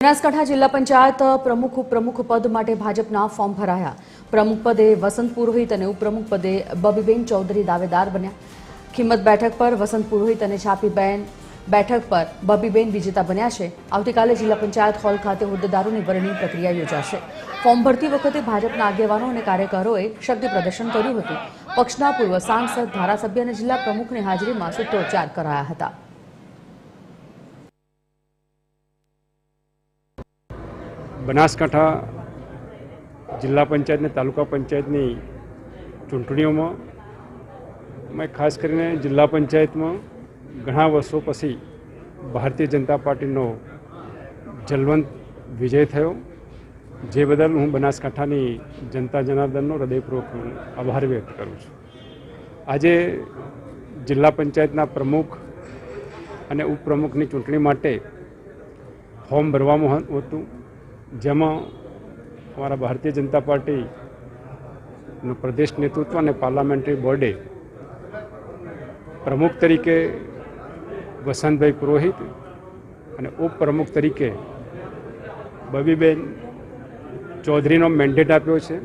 બનાસકાંઠા જિલ્લા પંચાયત પ્રમુખ પદ માટે ભાજપના ફોર્મ ભરાયા। પ્રમુખ પદે વસંત પુરોહિત અને ઉપપ્રમુખ પદે બબીબેન ચૌધરી દાવેદાર બન્યા। ખીમત બેઠક પર વસંત પુરોહિત અને છાપીબેન બેઠક પર બબીબેન વિજેતા બન્યા છે। આવતીકાલે જિલ્લા પંચાયત હોલ ખાતે હોદ્દેદારોની વરણી પ્રક્રિયા યોજાશે। ફોર્મ ભરતી વખતે ભાજપના આગેવાનો અને કાર્યકરોએ શક્તિ પ્રદર્શન કર્યું હતું। પક્ષના પૂર્વ સાંસદ, ધારાસભ્ય અને જિલ્લા પ્રમુખની હાજરીમાં સૂત્રોચ્ચાર કરાયા હતા। બનાસકાંઠા જિલ્લા પંચાયત ને તાલુકા પંચાયતની ચૂંટણીઓમાં મેં ખાસ કરીને જિલ્લા પંચાયતમાં ઘણા વર્ષો પછી ભારતીય જનતા પાર્ટીનો જલવંત વિજય થયો, જે બદલ હું બનાસકાંઠાની જનતા જનાર્દનનો હૃદયપૂર્વક આભાર વ્યક્ત કરું છું। આજે જિલ્લા પંચાયતના પ્રમુખ અને ઉપપ્રમુખની ચૂંટણી માટે ફોર્મ ભરવામાં હતું, જેમાં અમારા ભારતીય જનતા પાર્ટીનું પ્રદેશ નેતૃત્વ અને પાર્લામેન્ટરી બોર્ડે પ્રમુખ તરીકે વસંતભાઈ પુરોહિત અને ઉપપ્રમુખ તરીકે બબીબેન ચૌધરીનો મેન્ડેટ આપ્યો છે।